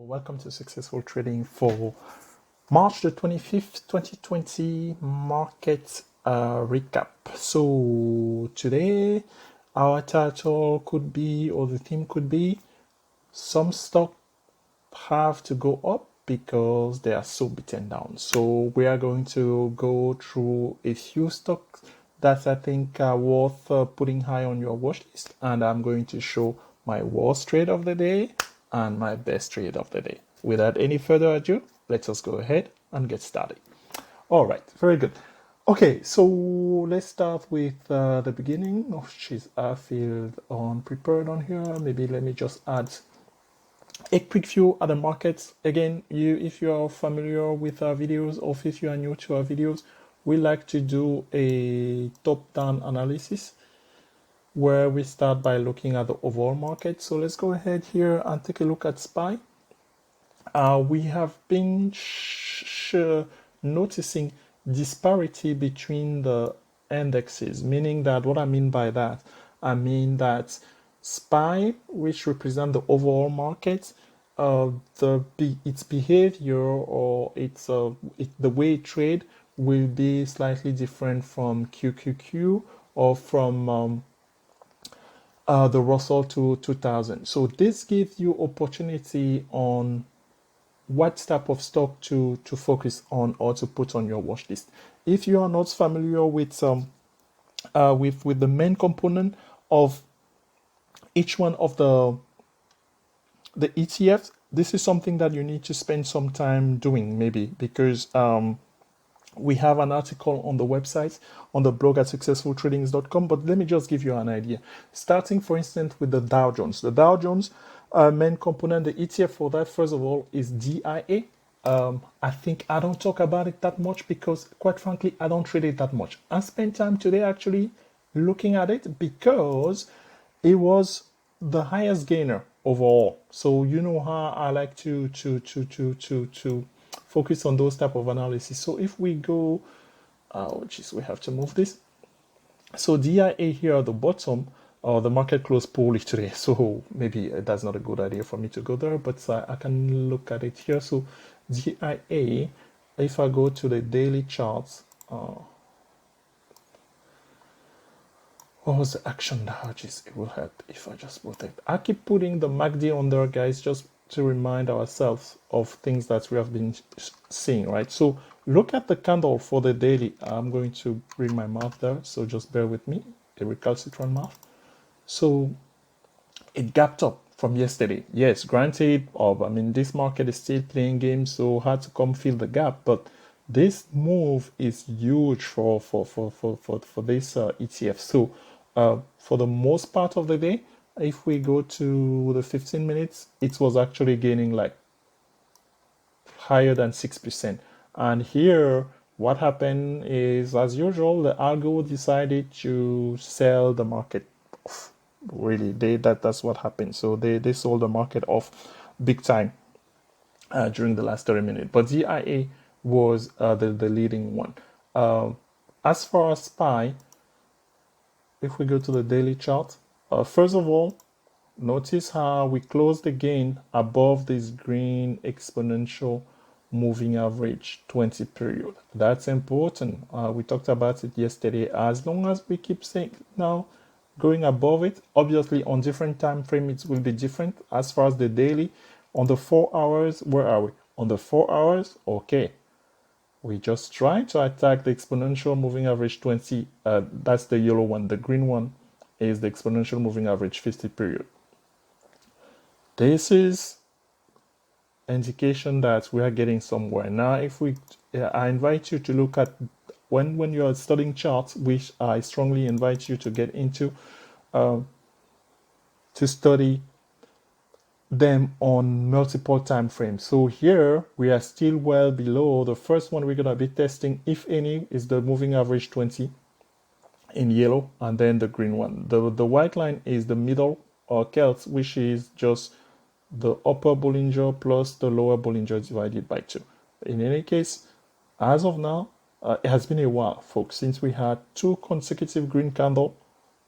Welcome to Successful Trading for March the 25th, 2020 market recap. So today our title could be, or the theme could be, some stock have to go up because they are so beaten down. So we are going to go through a few stocks that I think are worth putting high on your watch list, and I'm going to show my worst trade of the day and my best trade of the day. Without any further ado, let us go ahead and get started. All right, very good. Okay, so let's start with the beginning. Oh, jeez, I feel unprepared on here. Maybe let me just add a quick view at the markets. Again, if you are familiar with our videos or if you are new to our videos, we like to do a top-down analysis where we start by looking at the overall market. So let's go ahead here and take a look at SPY. We have been noticing disparity between the indexes, meaning that what I mean by that, I mean that SPY, which represent the overall market, its behavior or the way it trade will be slightly different from QQQ or from the Russell 2000. So this gives you opportunity on what type of stock to focus on or to put on your watch list. If you are not familiar with the main component of each one of the ETFs, this is something that you need to spend some time doing, maybe because we have an article on the website, on the blog at successfultradings.com, but let me just give you an idea. Starting, for instance, with the Dow Jones. The Dow Jones main component, the ETF for that, first of all, is DIA. I think I don't talk about it that much because, quite frankly, I don't trade it that much. I spent time today actually looking at it because it was the highest gainer overall. So you know how I like to focus on those type of analysis. So if we go, we have to move this. So DIA here at the bottom, the market closed bullish today. So maybe that's not a good idea for me to go there, but I can look at it here. So DIA, if I go to the daily charts, what was the action dodges? It will help if I just protect. I keep putting the MACD on there, guys, just to remind ourselves of things that we have been seeing, right? So look at the candle for the daily. I'm going to bring my mouth there, so just bear with me, a recalcitrant mouth. So it gapped up from yesterday. Yes, granted, I mean, this market is still playing games, so hard to come fill the gap, but this move is huge for this ETF. So for the most part of the day, if we go to the 15 minutes, it was actually gaining like higher than 6%. And here, what happened is, as usual, the algo decided to sell the market off. Really, that's what happened. So they sold the market off big time during the last 30 minutes. But DIA was the leading one. As far as SPY, if we go to the daily chart, first of all, notice how we closed again above this green exponential moving average 20 period. That's important. We talked about it yesterday. As long as we keep saying now going above it, obviously on different time frame it will be different. As far as the daily, on the 4 hours, where are we? On the 4 hours, okay. We just try to attack the exponential moving average 20. That's the yellow one. The green one is the exponential moving average 50 period. This is indication that we are getting somewhere. Now, I invite you to look at when you are studying charts, which I strongly invite you to get into, to study them on multiple time frames. So here we are still well below. The first one we're going to be testing, if any, is the moving average 20 in yellow, and then the green one. The white line is the middle Celts, which is just the upper Bollinger plus the lower Bollinger divided by 2. In any case, as of now, it has been a while, folks, since we had 2 consecutive green candles.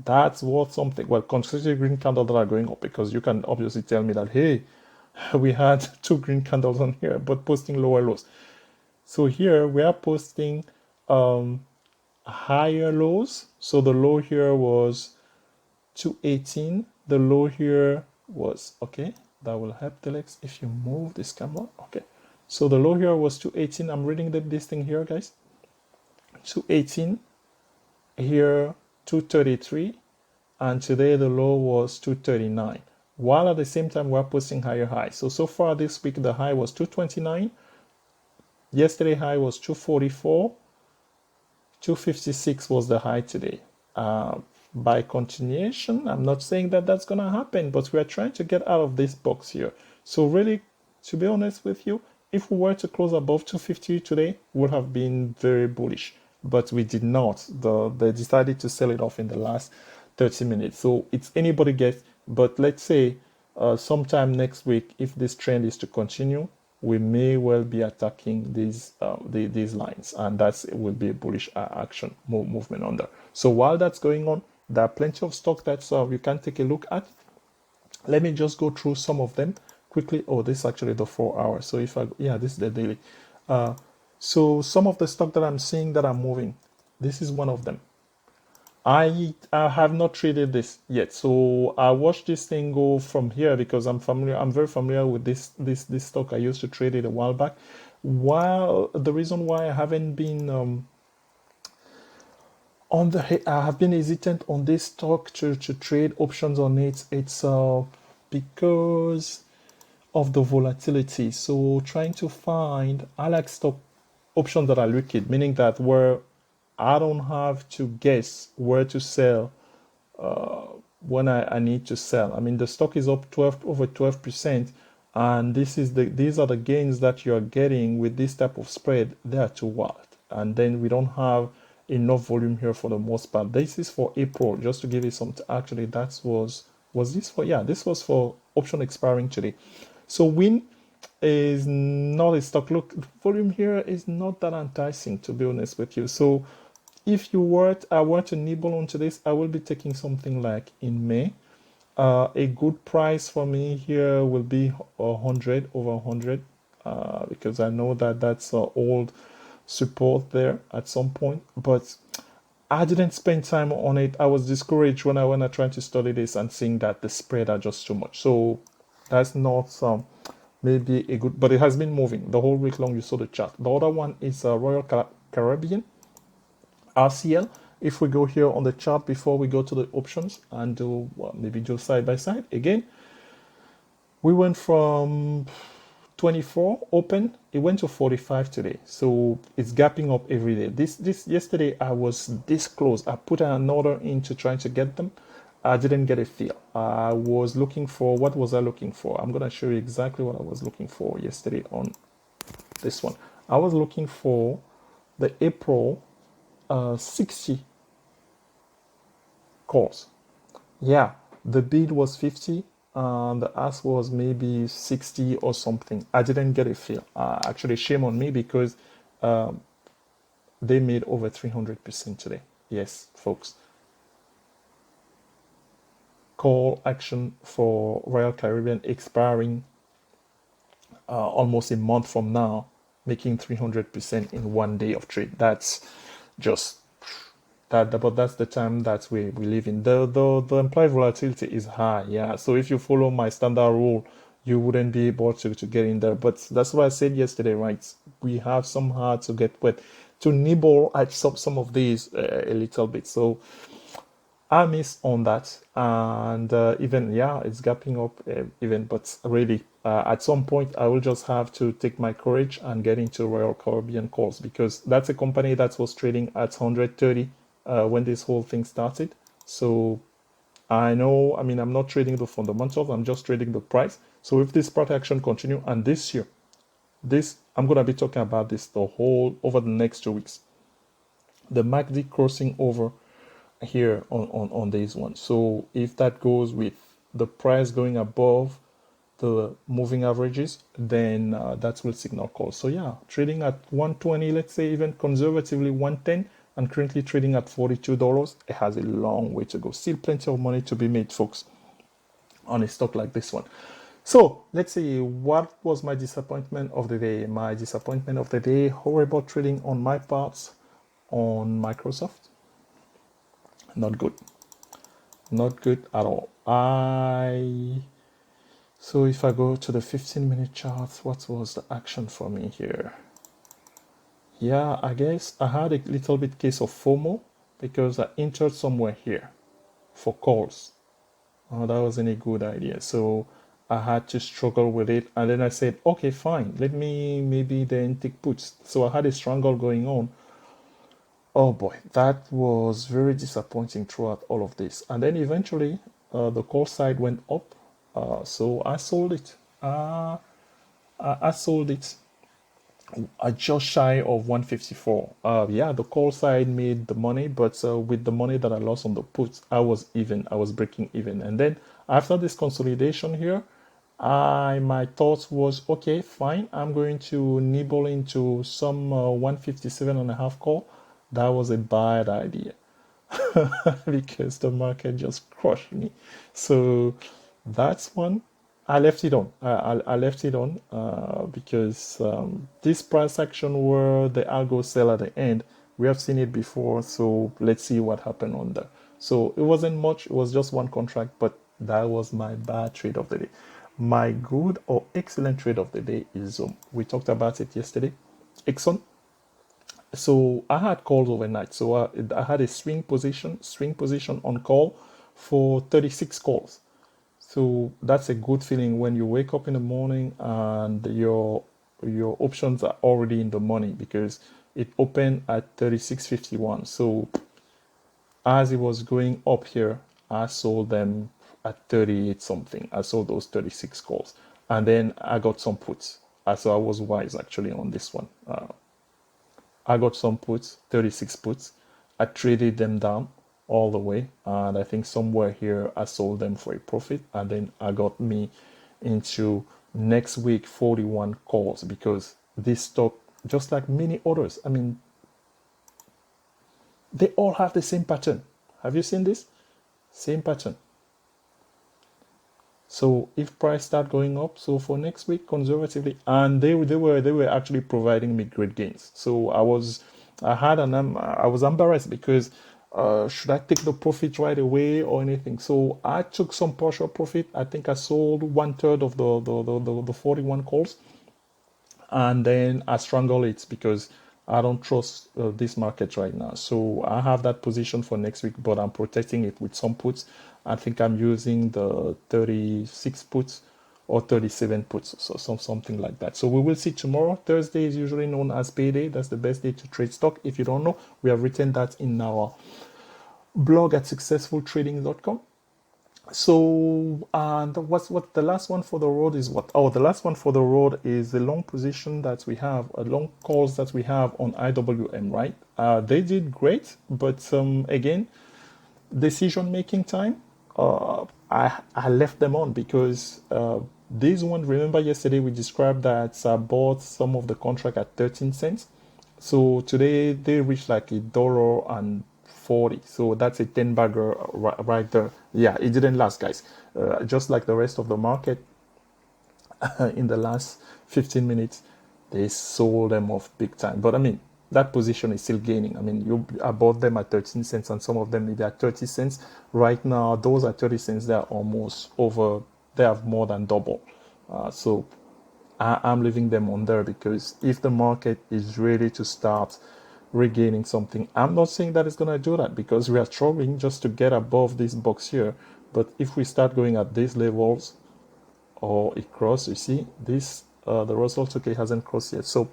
That's worth something. Well, consecutive green candles that are going up, because you can obviously tell me that, hey, we had two green candles on here, but posting lower lows. So here we are posting higher lows. So the low here was 218. The low here was, okay, that will help Telex if you move this camera. Okay, so the low here was 218. I'm reading this thing here, guys. 218 here, 233, and today the low was 239, while at the same time we're posting higher highs. So far this week the high was 229, yesterday high was 244, 256 was the high today. By continuation, I'm not saying that that's gonna happen, but we are trying to get out of this box here. So really, to be honest with you, if we were to close above 250 today, would have been very bullish, but we did not. They decided to sell it off in the last 30 minutes. So it's anybody guess, but let's say sometime next week, if this trend is to continue, we may well be attacking these lines, and that will be a bullish action movement under. So while that's going on, there are plenty of stock that you can take a look at. Let me just go through some of them quickly. Oh, this is actually the 4 hours. So if this is the daily. So some of the stock that I'm seeing that are moving, this is one of them. I have not traded this yet, so I watched this thing go from here because I'm very familiar with this stock. I used to trade it a while back. While the reason why I haven't been I have been hesitant on this stock to trade options on it. It's because of the volatility. So trying to find, I like stock options that are liquid, meaning that where I don't have to guess where to sell when I need to sell. I mean, the stock is up over 12%, and these are the gains that you're getting with this type of spread. They are too wild, and then we don't have enough volume here for the most part. This is for April, just to give you some. Actually, that was this for? Yeah, this was for option expiring today. So Wynn is not a stock. Look, volume here is not that enticing, to be honest with you. So if I were to nibble onto this, I will be taking something like in May. A good price for me here will be 100, over 100, because I know that that's old support there at some point, but I didn't spend time on it. I was discouraged when I tried to study this and seeing that the spread are just too much. So that's not maybe a good, but it has been moving the whole week long. You saw the chart. The other one is Royal Caribbean, RCL. If we go here on the chart before we go to the options and do maybe do side by side again, we went from 24 open, it went to 45 today, so it's gapping up every day. This yesterday I was this close. I put an order into trying to get them. I didn't get a fill. I was looking for, what was I looking for? I'm gonna show you exactly what I was looking for yesterday on this one. I was looking for the April 60 calls. Yeah, the bid was 50. The ask was maybe 60 or something. I didn't get a fill. Actually, shame on me, because they made over 300% today. Yes, folks. Call action for Royal Caribbean expiring almost a month from now, making 300% in 1 day of trade. That's just that, but that's the time that we live in. The implied volatility is high, yeah. So if you follow my standard rule, you wouldn't be able to get in there. But that's what I said yesterday, right? We have somehow to get wet, to nibble at some of these a little bit. So I miss on that, and even it's gapping up even, but really at some point I will just have to take my courage and get into Royal Caribbean calls, because that's a company that was trading at 130 when this whole thing started. So I know, I mean, I'm not trading the fundamentals, I'm just trading the price. So if this price action continue, and this year, I'm gonna be talking about this over the next 2 weeks, the MACD crossing over here on this one. So if that goes with the price going above the moving averages, then that will signal call. So yeah, trading at 120, let's say even conservatively 110, and currently trading at $42. It has a long way to go. Still plenty of money to be made, folks, on a stock like this one. So let's see, what was my disappointment of the day? My disappointment of the day, horrible trading on my parts on Microsoft. Not good. Not good at all. So if I go to the 15-minute charts, what was the action for me here? Yeah, I guess I had a little bit case of FOMO because I entered somewhere here for calls. That wasn't a good idea. So I had to struggle with it. And then I said, okay, fine. Let me maybe then take puts. So I had a struggle going on. Oh boy, that was very disappointing throughout all of this. And then eventually the call side went up. So I sold it. I sold it just shy of 154. Yeah, the call side made the money, but with the money that I lost on the puts, I was even. I was breaking even. And then after this consolidation here, my thoughts was okay, fine. I'm going to nibble into some 157 and a half call. That was a bad idea because the market just crushed me. So that's one. I left it on. I left it on because this price action where the algo sell at the end, we have seen it before. So let's see what happened on there. So it wasn't much. It was just one contract, but that was my bad trade of the day. My good or excellent trade of the day is we talked about it yesterday. XOM. So I had calls overnight. So I had a swing position on call for 36 calls. So that's a good feeling when you wake up in the morning and your options are already in the money because it opened at 36.51. So as it was going up here, I sold them at 38 something. I sold those 36 calls. And then I got some puts. So I was wise actually on this one. I got some puts, 36 puts. I traded them down all the way. And I think somewhere here I sold them for a profit. And then I got me into next week 41 calls because this stock, just like many others, I mean, they all have the same pattern. Have you seen this? Same pattern. So if price start going up, so for next week conservatively, and they were actually providing me great gains. So I was embarrassed because should I take the profit right away or anything? So I took some partial profit. I think I sold 1/3 of the 41 calls, and then I strangle it because I don't trust this market right now. So I have that position for next week, but I'm protecting it with some puts. I think I'm using the 36 puts or 37 puts, so something like that. So we will see tomorrow. Thursday is usually known as payday. That's the best day to trade stock. If you don't know, we have written that in our blog at successfultrading.com. So, and what the last one for the road is what? Oh, the last one for the road is the long position that we have, long calls that we have on IWM, right? They did great, but again, decision making time. I left them on because this one. Remember yesterday we described that I bought some of the contract at 13 cents. So today they reached like $1.40. So that's a 10 bagger right there. Yeah, it didn't last, guys. Just like the rest of the market, in the last 15 minutes, they sold them off big time. But I mean, that position is still gaining. I mean, I bought them at 13 cents and some of them maybe at 30 cents. Right now, those at 30 cents, they're almost over, they have more than double. So I'm leaving them on there because if the market is ready to start regaining something, I'm not saying that it's going to do that because we are struggling just to get above this box here. But if we start going at these levels or it cross, you see this, the Russell 2K hasn't crossed yet. So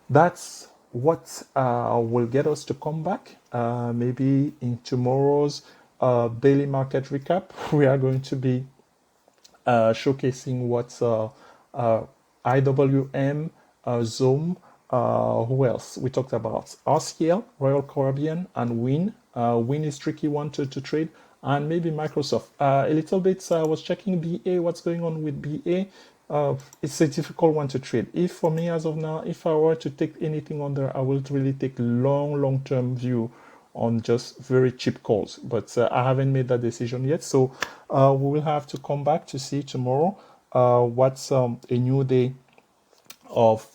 that's what will get us to come back. Maybe in tomorrow's daily market recap, we are going to be showcasing what's IWM, XOM, who else? We talked about RCL, Royal Caribbean, and Wynn. Wynn is tricky one to trade, and maybe Microsoft. A little bit, I was checking BA, what's going on with BA. It's a difficult one to trade. If for me, as of now, if I were to take anything on there, I will really take long-term view on just very cheap calls. But I haven't made that decision yet. So we will have to come back to see tomorrow. what a new day of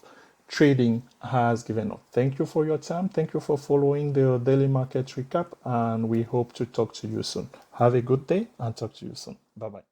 trading has given us. Thank you for your time. Thank you for following the daily market recap, and we hope to talk to you soon. Have a good day and talk to you soon. Bye bye.